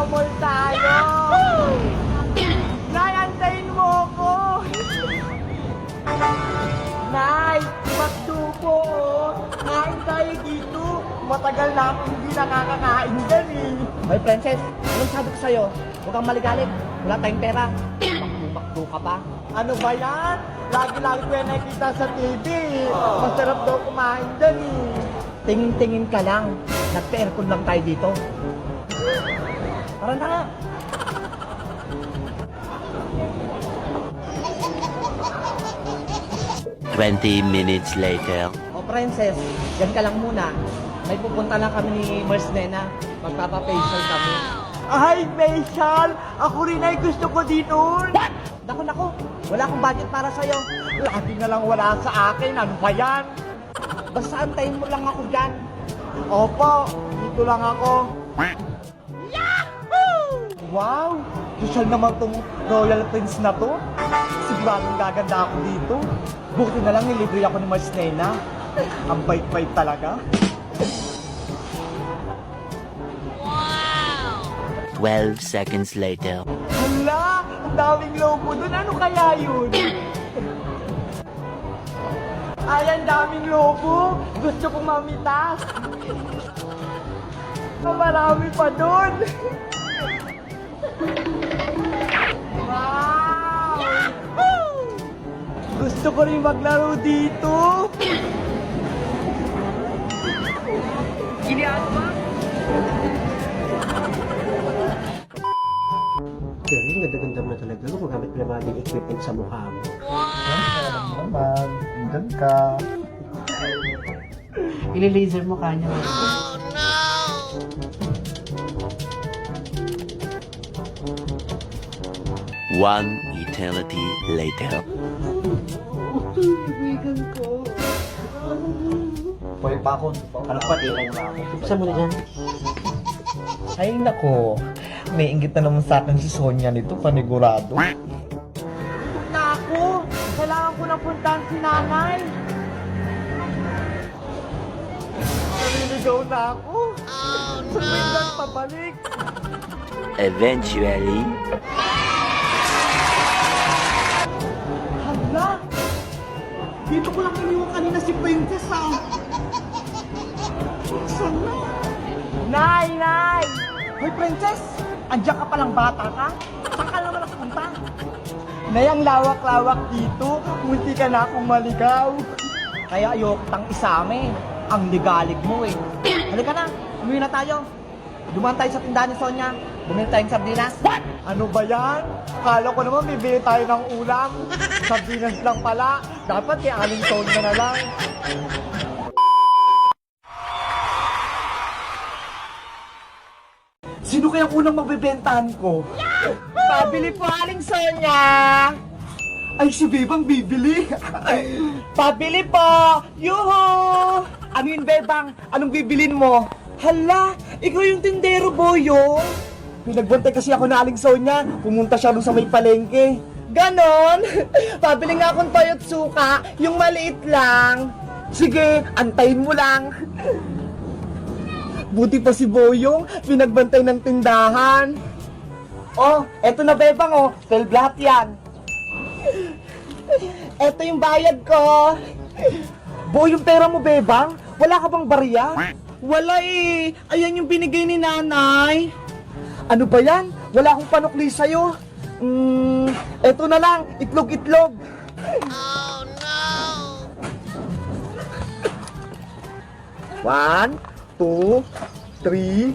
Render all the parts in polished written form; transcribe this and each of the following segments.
mall tayo. Nay, antayin mo ako. Nay, magdo po. Kain tayo dito. Matagal na akong hindi nakakakain dyan eh. Hoy, Princess, anong sabi ko sa'yo? Huwag kang maligalit. Wala tayong pera. Bakdo ka pa. Ano ba yan? Lagi-lagi ko yan nakikita sa TV. Masarap daw kumain dyan eh. Tingin-tingin ka lang. Nagpa-aircon lang tayo dito. Tara na. Minutes later. O, Princess, yan ka lang muna. May pupunta lang kami ni Mars Nena. Magpapa-facial kami. Ay, facial! Ako rin ay gusto ko din nun. Naku, wala akong budget para sa'yo. Lagi na lang wala sa akin. Ano ba yan? Basta antayin mo lang ako dyan. Opo, dito lang ako. Wow! Social naman tong Royal Prince na to. Siguradong gaganda ako dito. Buti na lang nilibre ako ni Mars Nena. Ang bait-bait talaga. 12 seconds later. Hala! Ang daming lobo dun. Ano kaya yun? Ay, ang daming lobo. Gusto kong mamitas. Marami pa dun. Wow! Gusto ko rin maglaro dito. Pero yung ganda-ganda mo na talaga. Gumagamit mo na mga new equipment sa mukha mo. Naman, andun ka. Ili-laser mo kanya. One eternity later. Pwede pa ako. Ano pa, tingnan mo ako. Saan mo na dyan? Ay, nako. May inggit na naman sa akin si Sonia nito, panigurado. Naku! Kailangan ko na puntahan si nanay. Naliligaw na ako. Oh, no! Saan pabalik? Eventually. Hala! Dito ko lang iniwan kanina si Princess, ah. Saan na? Nay! Nay! Hoy, Princess! Andiyan ka palang bata ka? Saan ka naman nakapunta? Nay, ang lawak-lawak dito. Munti ka na akong maligaw. Kaya ayoko tang isame. Ang ligalig mo eh. Halika na, umuwi na tayo. Dumaan tayo sa tindahan ni Sonia. Bumili tayong sardinas. Ano ba yan? Kala ko naman bibili tayo ng ulam. Sardinas lang pala. Dapat kay Aling Sonia na lang. Sino kaya unang magbebentahan ko? Pabili po, Aling Sonia. Ay, si Bebang bibili. Pabili po. Yuhu! Ano yun, Bebang? Anong bibilin mo? Hala, ikaw yung tindero, Boyong. Pinagbantay kasi ako na Aling Sonia. Pumunta siya doon sa may palengke. Ganon? Pabili nga akong toyot suka, yung maliit lang. Sige, antayin mo lang. Buti pa si Boyong, pinagbantay ng tindahan. Oh, eto na, Bebang, oh. 12 lahat yan. Eto yung bayad ko. Boy, yung pera mo, Bebang? Wala ka bang barya? Wala eh. Ayan yung binigay ni nanay. Ano ba yan? Wala akong panukli sa'yo. Eto na lang, itlog-itlog. Oh, no! 1, 2, 3,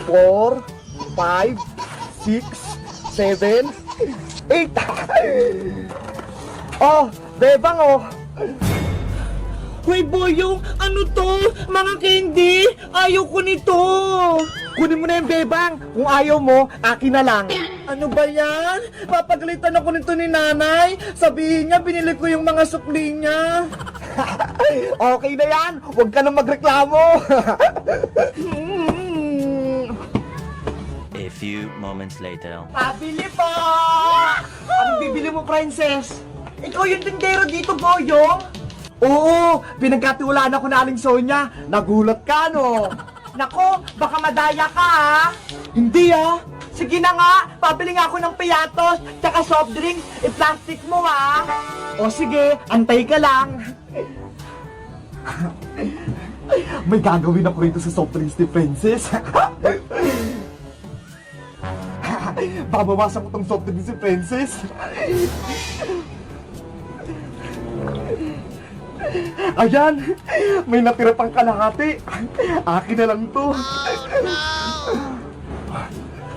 4, 5, 6, 7, 8. Oh, Bebang, oh. Hoy, Boyong, ano to? Mga candy? Ayaw ko nito. Kunin mo na yung Bebang. Kung ayaw mo, akin na lang. Ano ba yan? Papagalitan ako nito ni nanay. Sabihin niya, binili ko yung mga sukli niya. Okay na yan. Huwag ka na magreklamo. A few moments later. Pabili po! Anong bibili mo, Princess? Ikaw yung tindero dito, Boyong? Oo, pinagkatiwalaan ako na Aling Sonia. Nagulat ka, no? Nako, baka madaya ka ha? Hindi, ah. Sige na nga, pabili nga ako ng piyatos, tsaka soft drinks, i-plastic mo ha. O sige, antay ka lang. May gagawin ako rito sa soft drinks ni Princess. Babawasan ko tong soft drinks ni Princess. Ayan, may natira pang kalahati. Akin na lang to.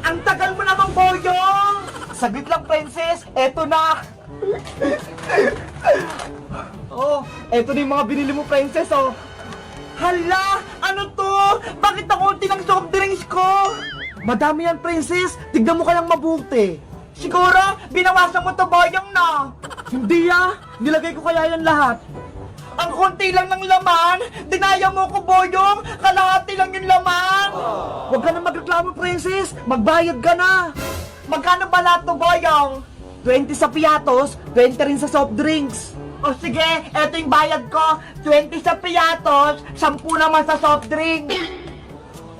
Ang tagal mo namang, Boyong! Saglit lang, Princess. Eto na. Oh, eto na yung mga binili mo, Princess, oh. Hala! Ano to? Bakit ang unti ng soft drinks ko? Madami yan, Princess. Tignan mo kayang mabuti. Siguro, binawasan mo to, Boyong, na. Hindi ah. Nilagay ko kaya yan lahat. Ang konti lang ng laman. Dinaya mo ko, Boyong. Kalahati lang yung laman. Huwag ka na magreklamo, Princess. Magbayad ka na. Magkano ba lahat to, Boyong? 20 sa piyatos, 20 rin sa soft drinks. O sige, eto yung bayad ko. 20 sa piyatos, 10 naman sa soft drink.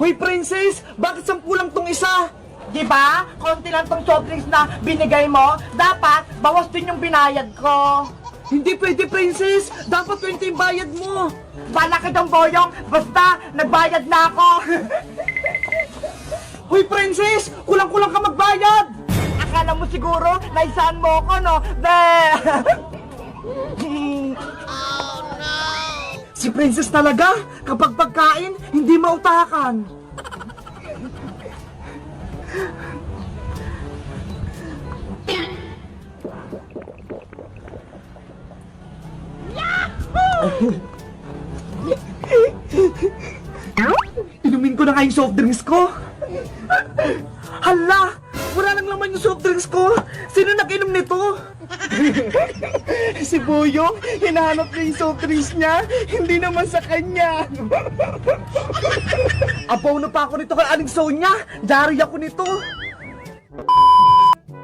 Hoy, Princess, bakit 10 lang tong isa? Diba? Konti lang tong soft drinks na binigay mo. Dapat, bawas din yung binayad ko. Hindi pwede, Princess. Dapat 20 yung bayad mo. Bala ka dong, Boyong. Basta, nagbayad na ako. Hoy, Princess! Kulang-kulang ka magbayad! Akala mo siguro, naisaan mo ako, no? Si Princess talaga, kapag pagkain, hindi mautakan. Inumin ko na nga yung soft drinks ko. Hala! Wala nang laman yung soft drinks ko. Sino nag-inom nito? Si Boyong, hinahanap niya yung soft drinks niya. Hindi naman sa kanya. Abaw na pa ako nito kay Aling Sonia. Jari ako nito.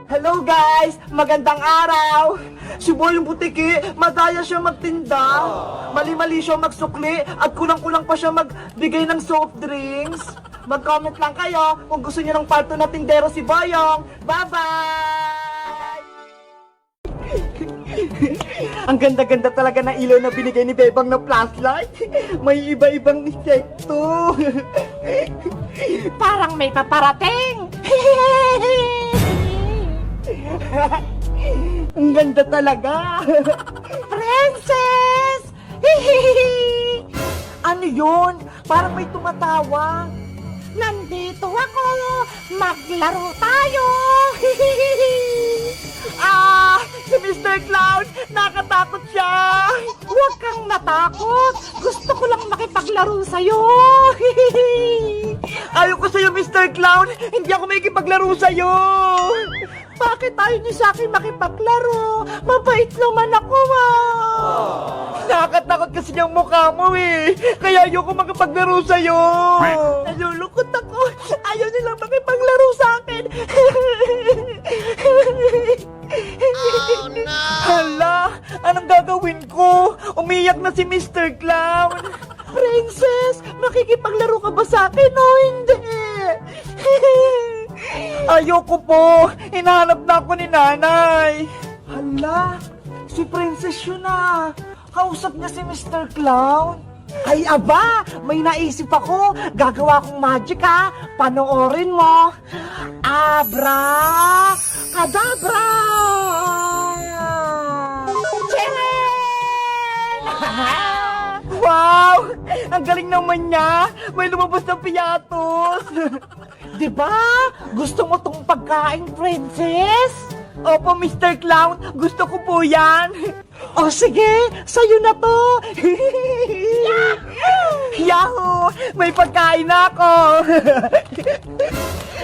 Hello guys! Magandang araw! Si Boyong Butiki, madaya siya magtinda. Mali-mali siya magsukli at kulang-kulang pa siya magbigay ng soft drinks. Mag-comment lang kayo kung gusto niyo ng parto na tindero si Boyong. Bye-bye! Ang ganda-ganda talaga ng ilaw na binigay ni Bebang na flashlight. May iba-ibang insekto. Parang may paparating. Ang ganda talaga. Princess! Ano yun? Parang may tumatawa. Nandito ako. Maglaro tayo. Si Mr. Clown, nakatakot siya. Huwag kang natakot. Gusto ko lang makipaglaro sa'yo. Ayoko sa'yo, Mr. Clown. Hindi ako may kipaglaro sa'yo. Bakit tayo niyo sa akin makipaglaro? Mabait naman ako, Nakakatakot kasi yung mukha mo eh. Kaya ayoko makipaglaro sa'yo. Nalulungkot ako. Ayaw nilang makipaglaro sa akin. Hala, anong gagawin ko? Umiyak na si Mr. Clown. Princess, makikipaglaro ka ba sa akin o hindi? Ayoko po. Hinahanap na ako ni nanay. Hala, si Princess yun na. Kausap niya si Mr. Clown. Ay aba, may naisip ako. Gagawa akong magic ha. Panoorin mo. Abra kadabra. Wow! Ang galing naman niya! May lumabas na piyatos! Diba? Gusto mo tong pagkain, Princess? Opo, Mr. Clown. Gusto ko po yan. O sige, sa'yo na to. Yahoo! May pagkain na ako.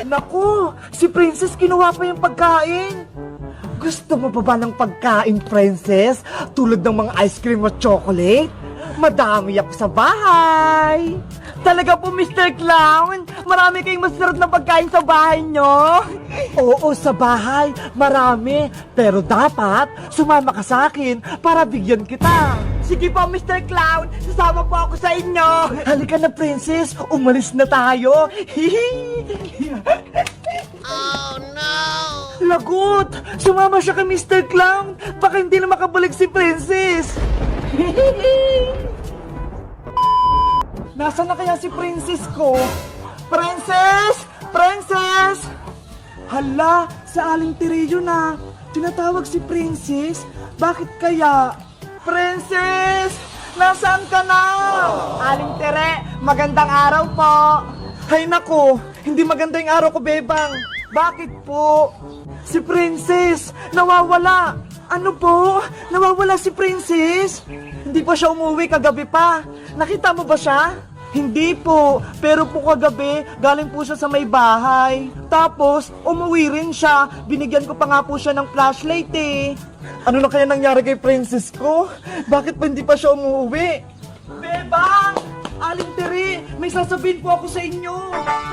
Naku, si Princess kinuha pa yung pagkain. Gusto mo pa ba ng pagkain, Princess? Tulad ng mga ice cream at chocolate? Madami ako sa bahay. Talaga po, Mr. Clown? Marami kayong masarap na pagkain sa bahay nyo? Oo, sa bahay. Marami. Pero dapat, sumama ka sa akin para bigyan kita. Sige po, Mr. Clown. Sasama po ako sa inyo. Halika na, Princess. Umalis na tayo. Lagot! Sumama siya kay Mr. Clown! Baka hindi na makabalik si Princess! Nasaan na kaya si Princess ko? Princess! Princess! Hala, sa Aling Tireo na. Tinatawag si Princess? Bakit kaya? Princess! Nasaan ka na? Aling Tere, magandang araw po. Hay nako, hindi maganda yung araw ko, Bebang. Bakit po? Si Princess, nawawala. Ano po? Nawawala si Princess? Hindi pa siya umuwi kagabi pa. Nakita mo ba siya? Hindi po, pero po kagabi, galing po siya sa may bahay. Tapos, umuwi rin siya. Binigyan ko pa nga po siya ng flashlight eh. Ano na kaya nangyari kay Princess ko? Bakit pa hindi pa siya umuwi? Bebang! Aling Tere, may sasabihin po ako sa inyo.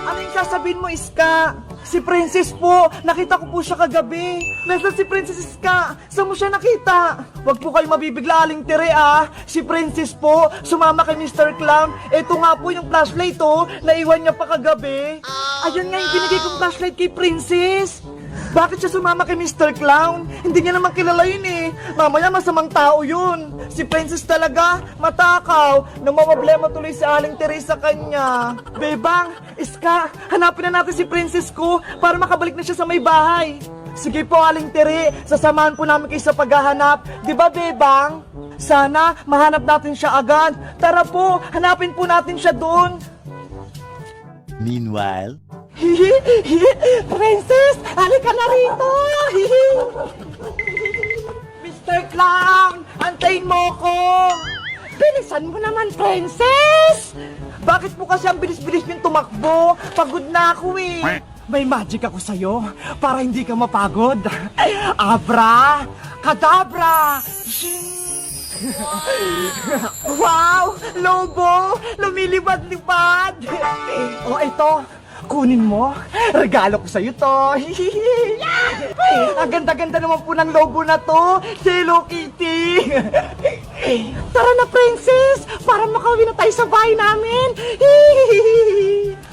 Ano yung sasabihin mo, Iska? Si Princess po, nakita ko po siya kagabi. Nasaan si Princess Iska? Saan mo siya nakita? Wag po kayo mabibigla, Aling Tere ah. Si Princess po, sumama kay Mr. Clown. Ito nga po yung flashlight oh, naiwan niya pa kagabi. Ayun nga yung binigay kong flashlight kay Princess. Bakit siya sumama kay Mr. Clown? Hindi niya naman kilala yun eh. Mamaya masamang tao yun. Si Princess talaga, matakaw. Namawablema tuloy si Aling Tere sa kanya. Bebang, Iska, hanapin na natin si Princess ko para makabalik na siya sa may bahay. Sige po, Aling Tere, sasamahan po namin kayo sa paghahanap. Di ba, Bebang? Sana mahanap natin siya agad. Tara po, hanapin po natin siya doon. Meanwhile, Princess, halika na rito! Mr. Clown, antayin mo ko. Bilisan mo naman, Princess! Bakit po kasi ang bilis-bilis niyong tumakbo? Pagod na ako eh. May magic ako sa'yo para hindi ka mapagod. Abra! Kadabra! Wow! Lobo! Lumilipad-lipad! O ito, kunin mo. Regalo ko sa'yo to. Ang ganda-ganda naman po ng lobo na to. Hello Kitty! Tara na, Princess! Para makauwi na tayo sa bahay namin!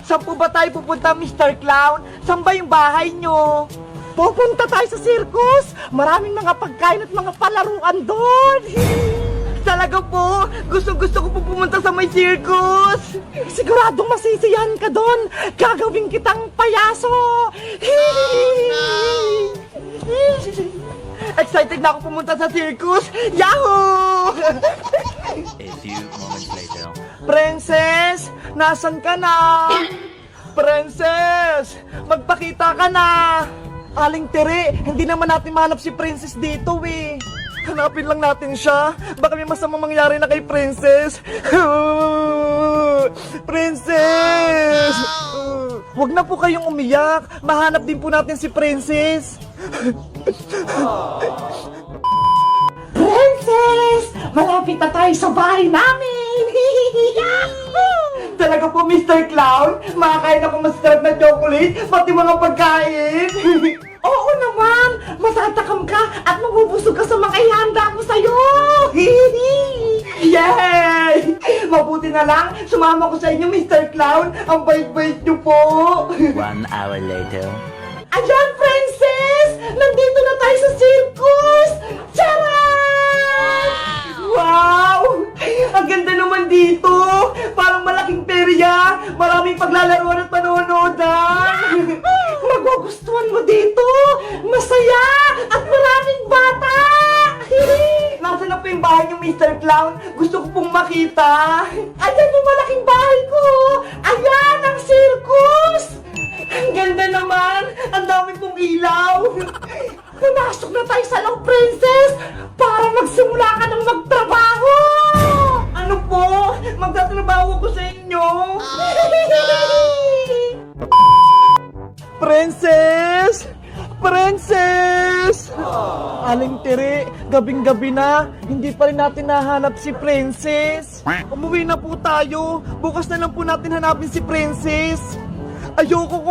Saan po ba tayo pupunta, Mr. Clown? Saan ba yung bahay nyo? Pupunta tayo sa circus! Maraming mga pagkain at mga palaruan doon! Talaga po, gusto ko po pumunta sa may circus. Siguradong masisiyahan ka doon! Gagawin kitang payaso! Excited na ako pumunta sa circus. Yahoo! a few moments later. Princess, nasan ka na? Princess, magpakita ka na. Aling Tere, hindi naman natin mahanap si Princess dito eh. Hanapin lang natin siya. Baka may masamang mangyari na kay Princess. Princess! Huwag na po kayong umiyak. Mahanap din po natin si Princess. Princess! Malapit na tayo sa bahay namin! Talaga po, Mr. Clown? Makakain ako masarap na chocolate, pati mga pagkain. Oo naman! Matatakam ka at mabubusog ka sa mga ihanda ko sa'yo! Yay! Mabuti na lang, sumama ko sa inyo, Mr. Clown. Ang bait-bait niyo po. 1 hour later. Ayan, Princess! Nandito na tayo sa circus! Charan! Wow! Ang ganda naman dito. Parang malaking perya. Maraming paglalaruan at panonood-an. Magugustuhan mo dito! Masaya! At maraming bata! Nasaan na po yung bahay niyo, Mr. Clown? Gusto ko pong makita. Ayan yung malaking bahay ko! Ayan ang circus! Ang ganda naman. Ang dami pong ilaw. Pumasok na tayo sa loob, Princess! Para magsimula ka ng magtrabaho! Ano po? Magtatrabaho ko sa inyo. Princess! Princess! Aling Tere, gabing-gabi na. Hindi pa rin natin nahanap si Princess. Umuwi na po tayo. Bukas na lang po natin hanapin si Princess. Ayoko ko